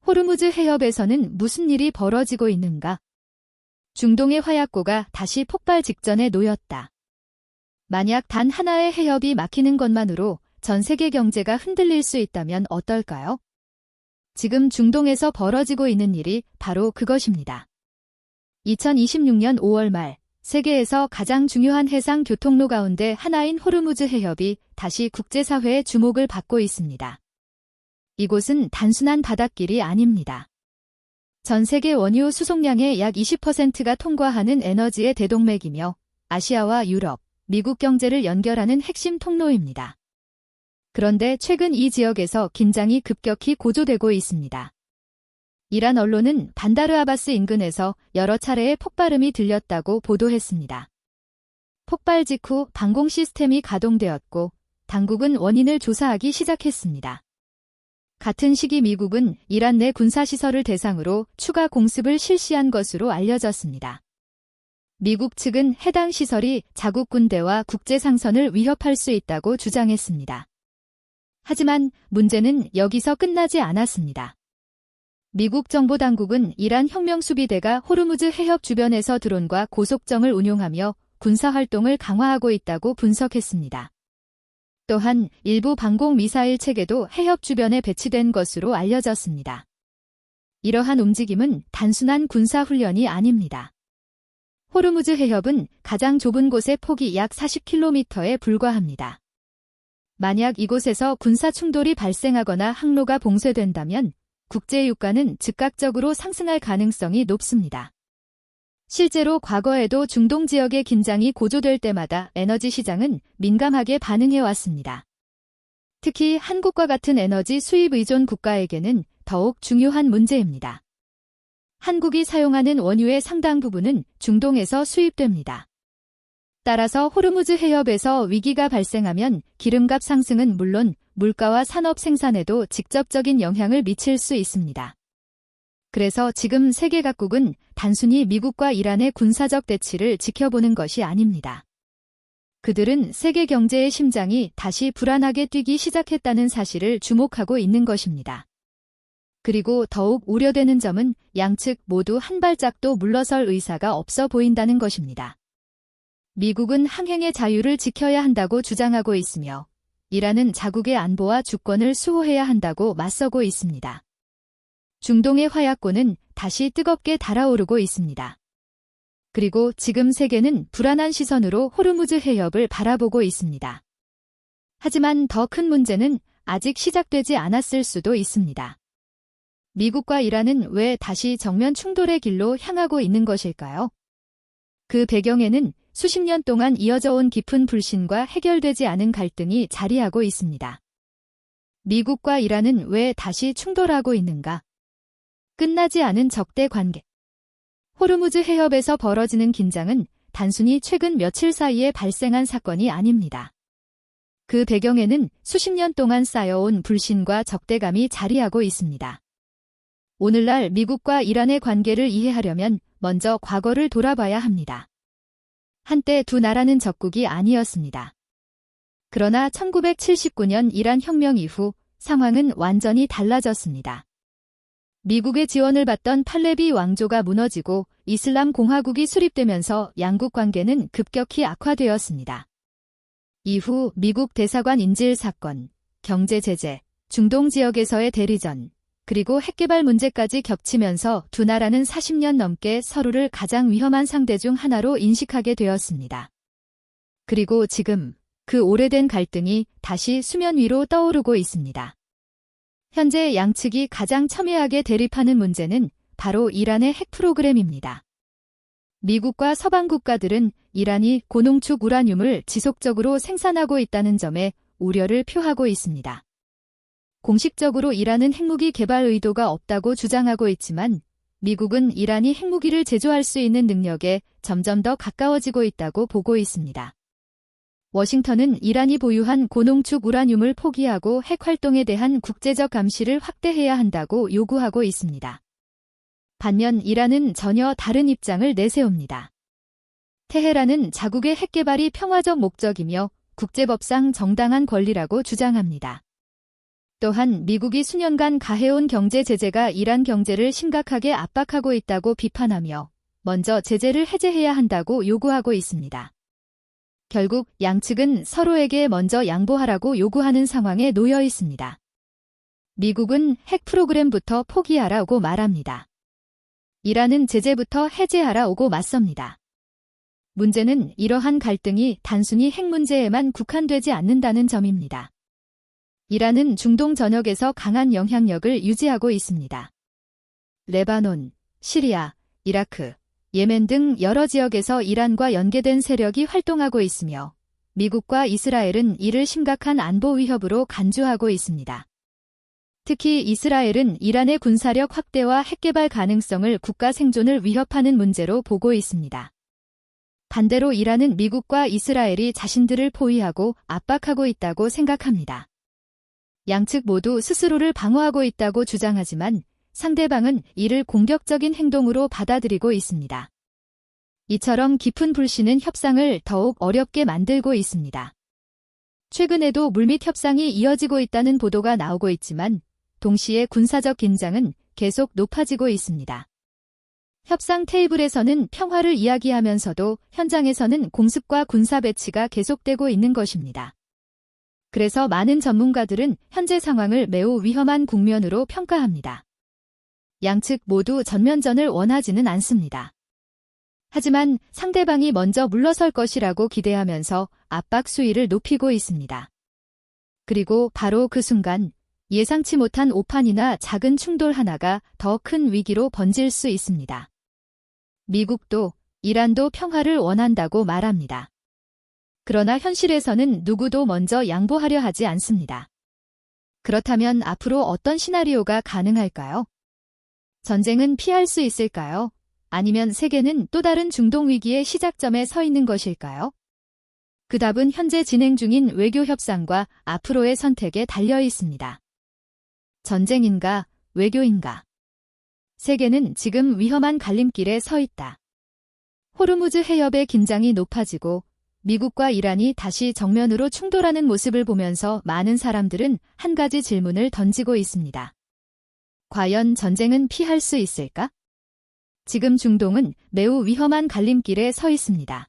호르무즈 해협에서는 무슨 일이 벌어지고 있는가? 중동의 화약고가 다시 폭발 직전에 놓였다. 만약 단 하나의 해협이 막히는 것만으로 전 세계 경제가 흔들릴 수 있다면 어떨까요? 지금 중동에서 벌어지고 있는 일이 바로 그것입니다. 2026년 5월 말 세계에서 가장 중요한 해상 교통로 가운데 하나인 호르무즈 해협이 다시 국제사회의 주목을 받고 있습니다. 이곳은 단순한 바닷길이 아닙니다. 전 세계 원유 수송량의 약 20%가 통과하는 에너지의 대동맥이며 아시아와 유럽, 미국 경제를 연결하는 핵심 통로입니다. 그런데 최근 이 지역에서 긴장이 급격히 고조되고 있습니다. 이란 언론은 반다르 아바스 인근에서 여러 차례의 폭발음이 들렸다고 보도했습니다. 폭발 직후 방공 시스템이 가동되었고 당국은 원인을 조사하기 시작했습니다. 같은 시기 미국은 이란 내 군사시설을 대상으로 추가 공습을 실시한 것으로 알려졌습니다. 미국 측은 해당 시설이 자국 군대와 국제상선을 위협할 수 있다고 주장했습니다. 하지만 문제는 여기서 끝나지 않았습니다. 미국 정보당국은 이란 혁명수비대가 호르무즈 해협 주변에서 드론과 고속정을 운용하며 군사활동을 강화하고 있다고 분석했습니다. 또한 일부 방공미사일 체계도 해협 주변에 배치된 것으로 알려졌습니다. 이러한 움직임은 단순한 군사훈련이 아닙니다. 호르무즈 해협은 가장 좁은 곳의 폭이 약 40km에 불과합니다. 만약 이곳에서 군사 충돌이 발생하거나 항로가 봉쇄된다면 국제유가는 즉각적으로 상승할 가능성이 높습니다. 실제로 과거에도 중동 지역의 긴장이 고조될 때마다 에너지 시장은 민감하게 반응해왔습니다. 특히 한국과 같은 에너지 수입 의존 국가에게는 더욱 중요한 문제입니다. 한국이 사용하는 원유의 상당 부분은 중동에서 수입됩니다. 따라서 호르무즈 해협에서 위기가 발생하면 기름값 상승은 물론 물가와 산업 생산에도 직접적인 영향을 미칠 수 있습니다. 그래서 지금 세계 각국은 단순히 미국과 이란의 군사적 대치를 지켜보는 것이 아닙니다. 그들은 세계 경제의 심장이 다시 불안하게 뛰기 시작했다는 사실을 주목하고 있는 것입니다. 그리고 더욱 우려되는 점은 양측 모두 한 발짝도 물러설 의사가 없어 보인다는 것입니다. 미국은 항행의 자유를 지켜야 한다고 주장하고 있으며 이란은 자국의 안보와 주권을 수호해야 한다고 맞서고 있습니다. 중동의 화약고는 다시 뜨겁게 달아오르고 있습니다. 그리고 지금 세계는 불안한 시선으로 호르무즈 해협을 바라보고 있습니다. 하지만 더 큰 문제는 아직 시작되지 않았을 수도 있습니다. 미국과 이란은 왜 다시 정면 충돌의 길로 향하고 있는 것일까요? 그 배경에는 수십 년 동안 이어져 온 깊은 불신과 해결되지 않은 갈등이 자리하고 있습니다. 미국과 이란은 왜 다시 충돌하고 있는가? 끝나지 않은 적대 관계. 호르무즈 해협에서 벌어지는 긴장은 단순히 최근 며칠 사이에 발생한 사건이 아닙니다. 그 배경에는 수십 년 동안 쌓여온 불신과 적대감이 자리하고 있습니다. 오늘날 미국과 이란의 관계를 이해하려면 먼저 과거를 돌아봐야 합니다. 한때 두 나라는 적국이 아니었습니다. 그러나 1979년 이란 혁명 이후 상황은 완전히 달라졌습니다. 미국의 지원을 받던 팔레비 왕조가 무너지고 이슬람 공화국이 수립되면서 양국 관계는 급격히 악화되었습니다. 이후 미국 대사관 인질 사건, 경제 제재, 중동 지역에서의 대리전, 그리고 핵개발 문제까지 겹치면서 두 나라는 40년 넘게 서로를 가장 위험한 상대 중 하나로 인식하게 되었습니다. 그리고 지금 그 오래된 갈등이 다시 수면 위로 떠오르고 있습니다. 현재 양측이 가장 첨예하게 대립하는 문제는 바로 이란의 핵 프로그램입니다. 미국과 서방 국가들은 이란이 고농축 우라늄을 지속적으로 생산하고 있다는 점에 우려를 표하고 있습니다. 공식적으로 이란은 핵무기 개발 의도가 없다고 주장하고 있지만 미국은 이란이 핵무기를 제조할 수 있는 능력에 점점 더 가까워지고 있다고 보고 있습니다. 워싱턴은 이란이 보유한 고농축 우라늄을 포기하고 핵 활동에 대한 국제적 감시를 확대해야 한다고 요구하고 있습니다. 반면 이란은 전혀 다른 입장을 내세웁니다. 테헤란은 자국의 핵 개발이 평화적 목적이며 국제법상 정당한 권리라고 주장합니다. 또한 미국이 수년간 가해온 경제 제재가 이란 경제를 심각하게 압박하고 있다고 비판하며 먼저 제재를 해제해야 한다고 요구하고 있습니다. 결국 양측은 서로에게 먼저 양보하라고 요구하는 상황에 놓여 있습니다. 미국은 핵 프로그램부터 포기하라고 말합니다. 이란은 제재부터 해제하라고 맞섭니다. 문제는 이러한 갈등이 단순히 핵 문제에만 국한되지 않는다는 점입니다. 이란은 중동 전역에서 강한 영향력을 유지하고 있습니다. 레바논, 시리아, 이라크, 예멘 등 여러 지역에서 이란과 연계된 세력이 활동하고 있으며 미국과 이스라엘은 이를 심각한 안보 위협으로 간주하고 있습니다. 특히 이스라엘은 이란의 군사력 확대와 핵개발 가능성을 국가 생존을 위협하는 문제로 보고 있습니다. 반대로 이란은 미국과 이스라엘이 자신들을 포위하고 압박하고 있다고 생각합니다. 양측 모두 스스로를 방어하고 있다고 주장하지만 상대방은 이를 공격적인 행동으로 받아들이고 있습니다. 이처럼 깊은 불신은 협상을 더욱 어렵게 만들고 있습니다. 최근에도 물밑 협상이 이어지고 있다는 보도가 나오고 있지만 동시에 군사적 긴장은 계속 높아지고 있습니다. 협상 테이블에서는 평화를 이야기하면서도 현장에서는 공습과 군사 배치가 계속되고 있는 것입니다. 그래서 많은 전문가들은 현재 상황을 매우 위험한 국면으로 평가합니다. 양측 모두 전면전을 원하지는 않습니다. 하지만 상대방이 먼저 물러설 것이라고 기대하면서 압박 수위를 높이고 있습니다. 그리고 바로 그 순간 예상치 못한 오판이나 작은 충돌 하나가 더 큰 위기로 번질 수 있습니다. 미국도 이란도 평화를 원한다고 말합니다. 그러나 현실에서는 누구도 먼저 양보하려 하지 않습니다. 그렇다면 앞으로 어떤 시나리오가 가능할까요? 전쟁은 피할 수 있을까요? 아니면 세계는 또 다른 중동 위기의 시작점에 서 있는 것일까요? 그 답은 현재 진행 중인 외교 협상과 앞으로의 선택에 달려 있습니다. 전쟁인가, 외교인가? 세계는 지금 위험한 갈림길에 서 있다. 호르무즈 해협의 긴장이 높아지고 미국과 이란이 다시 정면으로 충돌하는 모습을 보면서 많은 사람들은 한 가지 질문을 던지고 있습니다. 과연 전쟁은 피할 수 있을까? 지금 중동은 매우 위험한 갈림길에 서 있습니다.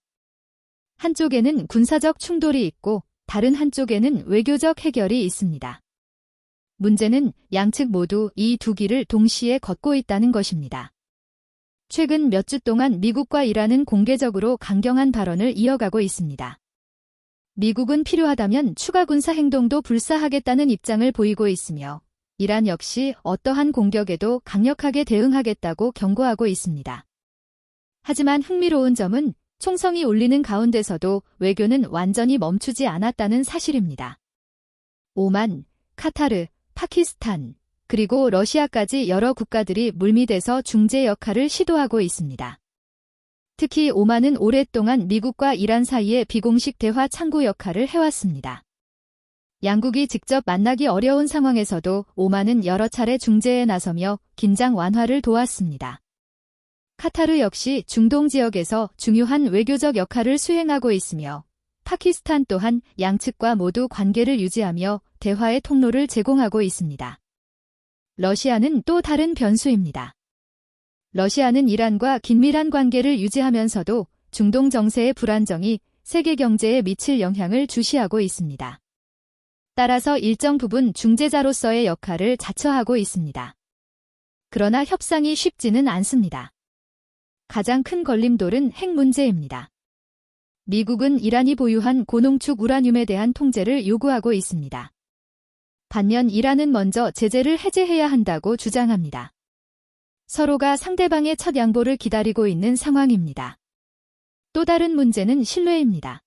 한쪽에는 군사적 충돌이 있고 다른 한쪽에는 외교적 해결이 있습니다. 문제는 양측 모두 이 두 길을 동시에 걷고 있다는 것입니다. 최근 몇 주 동안 미국과 이란은 공개적으로 강경한 발언을 이어가고 있습니다. 미국은 필요하다면 추가 군사 행동도 불사하겠다는 입장을 보이고 있으며 이란 역시 어떠한 공격에도 강력하게 대응하겠다고 경고하고 있습니다. 하지만 흥미로운 점은 총성이 울리는 가운데서도 외교는 완전히 멈추지 않았다는 사실입니다. 오만, 카타르, 파키스탄, 그리고 러시아까지 여러 국가들이 물밑에서 중재 역할을 시도하고 있습니다. 특히 오만은 오랫동안 미국과 이란 사이의 비공식 대화 창구 역할을 해왔습니다. 양국이 직접 만나기 어려운 상황에서도 오만은 여러 차례 중재에 나서며 긴장 완화를 도왔습니다. 카타르 역시 중동 지역에서 중요한 외교적 역할을 수행하고 있으며 파키스탄 또한 양측과 모두 관계를 유지하며 대화의 통로를 제공하고 있습니다. 러시아는 또 다른 변수입니다. 러시아는 이란과 긴밀한 관계를 유지하면서도 중동 정세의 불안정이 세계 경제에 미칠 영향을 주시하고 있습니다. 따라서 일정 부분 중재자로서의 역할을 자처하고 있습니다. 그러나 협상이 쉽지는 않습니다. 가장 큰 걸림돌은 핵 문제입니다. 미국은 이란이 보유한 고농축 우라늄에 대한 통제를 요구하고 있습니다. 반면 이란은 먼저 제재를 해제해야 한다고 주장합니다. 서로가 상대방의 첫 양보를 기다리고 있는 상황입니다. 또 다른 문제는 신뢰입니다.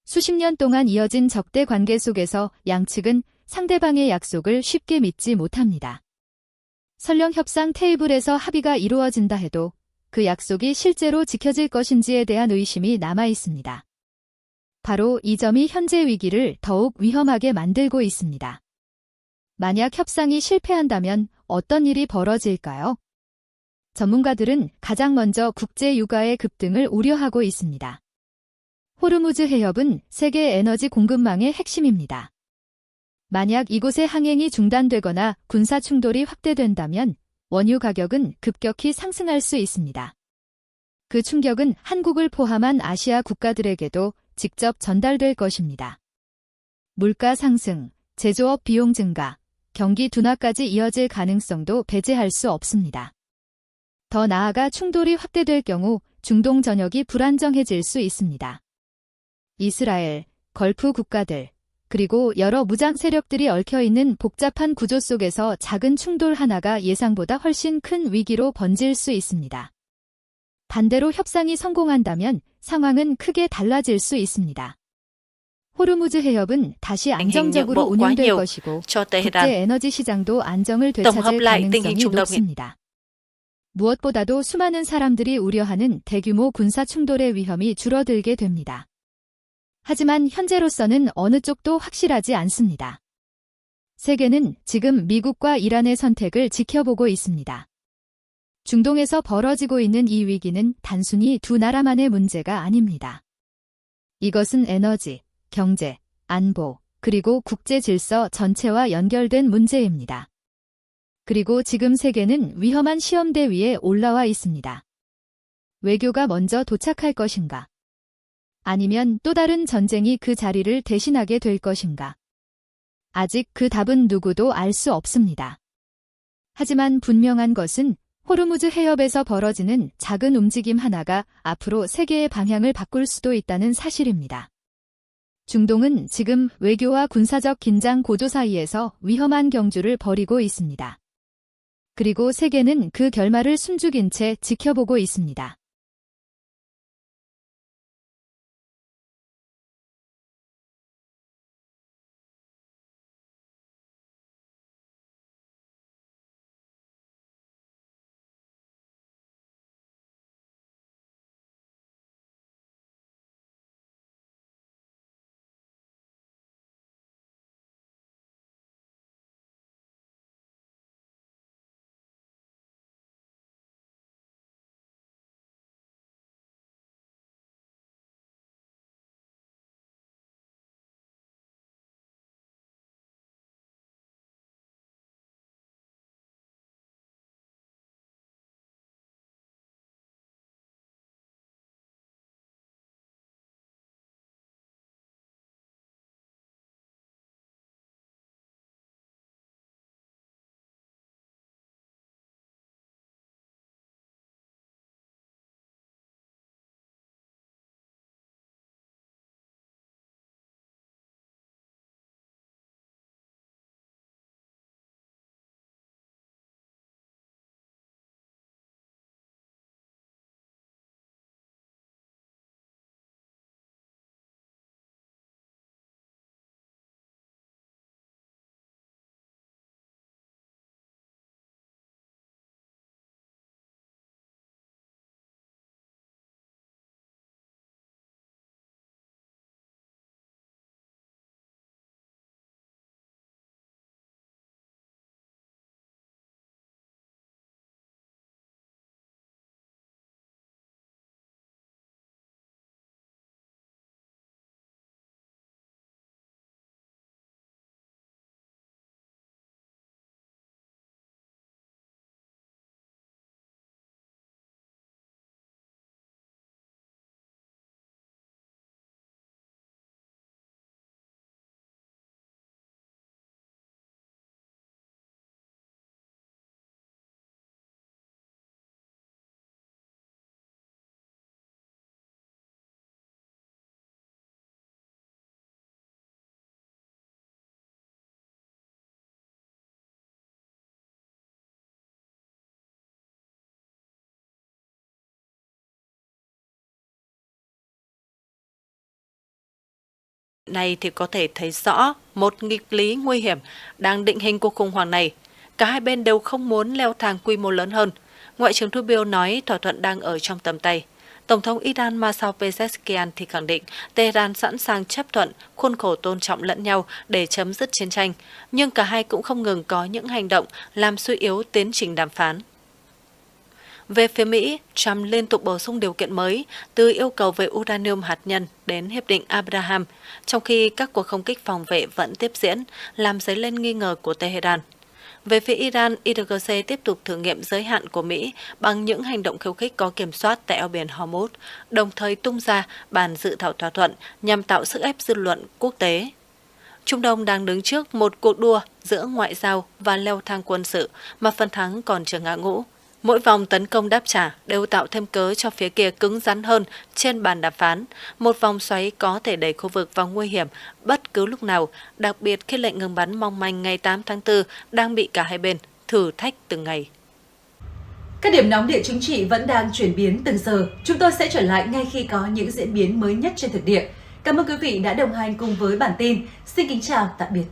수십 년 동안 이어진 적대 관계 속에서 양측은 상대방의 약속을 쉽게 믿지 못합니다. 설령 협상 테이블에서 합의가 이루어진다 해도 그 약속이 실제로 지켜질 것인지에 대한 의심이 남아 있습니다. 바로 이 점이 현재 위기를 더욱 위험하게 만들고 있습니다. 만약 협상이 실패한다면 어떤 일이 벌어질까요? 전문가들은 가장 먼저 국제 유가의 급등을 우려하고 있습니다. 호르무즈 해협은 세계 에너지 공급망의 핵심입니다. 만약 이곳의 항행이 중단되거나 군사 충돌이 확대된다면 원유 가격은 급격히 상승할 수 있습니다. 그 충격은 한국을 포함한 아시아 국가들에게도 직접 전달될 것입니다. 물가 상승, 제조업 비용 증가, 경기 둔화까지 이어질 가능성도 배제할 수 없습니다. 더 나아가 충돌이 확대될 경우 중동 전역이 불안정해질 수 있습니다. 이스라엘, 걸프 국가들, 그리고 여러 무장 세력들이 얽혀있는 복잡한 구조 속에서 작은 충돌 하나가 예상보다 훨씬 큰 위기로 번질 수 있습니다. 반대로 협상이 성공한다면 상황은 크게 달라질 수 있습니다. 호르무즈 해협은 다시 안정적으로 운영될 것이고 국제 에너지 시장도 안정을 되찾을 가능성이 높습니다. 무엇보다도 수많은 사람들이 우려하는 대규모 군사 충돌의 위험이 줄어들게 됩니다. 하지만 현재로서는 어느 쪽도 확실하지 않습니다. 세계는 지금 미국과 이란의 선택을 지켜보고 있습니다. 중동에서 벌어지고 있는 이 위기는 단순히 두 나라만의 문제가 아닙니다. 이것은 에너지, 경제, 안보, 그리고 국제 질서 전체와 연결된 문제입니다. 그리고 지금 세계는 위험한 시험대 위에 올라와 있습니다. 외교가 먼저 도착할 것인가? 아니면 또 다른 전쟁이 그 자리를 대신하게 될 것인가? 아직 그 답은 누구도 알 수 없습니다. 하지만 분명한 것은 호르무즈 해협에서 벌어지는 작은 움직임 하나가 앞으로 세계의 방향을 바꿀 수도 있다는 사실입니다. 중동은 지금 외교와 군사적 긴장 고조 사이에서 위험한 경주를 벌이고 있습니다. 그리고 세계는 그 결말을 숨죽인 채 지켜보고 있습니다. Này thì có thể thấy rõ một nghịch lý nguy hiểm đang định hình cuộc khủng hoảng này. Cả hai bên đều không muốn leo thang quy mô lớn hơn. Ngoại trưởng Rubio nói thỏa thuận đang ở trong tầm tay. Tổng thống Iran Masoud Pezeshkian thì khẳng định Tehran sẵn sàng chấp thuận khuôn khổ tôn trọng lẫn nhau để chấm dứt chiến tranh, nhưng cả hai cũng không ngừng có những hành động làm suy yếu tiến trình đàm phán. Về phía Mỹ, Trump liên tục bổ sung điều kiện mới, từ yêu cầu về uranium hạt nhân đến Hiệp định Abraham, trong khi các cuộc không kích phòng vệ vẫn tiếp diễn, làm dấy lên nghi ngờ của Tehran. Về phía Iran, IRGC tiếp tục thử nghiệm giới hạn của Mỹ bằng những hành động khiêu khích có kiểm soát tại eo biển Hormuz, đồng thời tung ra bản dự thảo thỏa thuận nhằm tạo sức ép dư luận quốc tế. Trung Đông đang đứng trước một cuộc đua giữa ngoại giao và leo thang quân sự mà phần thắng còn chưa ngã ngũ. Mỗi vòng tấn công đáp trả đều tạo thêm cớ cho phía kia cứng rắn hơn trên bàn đàm phán. Một vòng xoáy có thể đẩy khu vực vào nguy hiểm bất cứ lúc nào, đặc biệt khi lệnh ngừng bắn mong manh ngày 8 tháng 4 đang bị cả hai bên thử thách từng ngày. Các điểm nóng địa chính trị vẫn đang chuyển biến từng giờ. Chúng tôi sẽ trở lại ngay khi có những diễn biến mới nhất trên thực địa. Cảm ơn quý vị đã đồng hành cùng với bản tin. Xin kính chào, tạm biệt.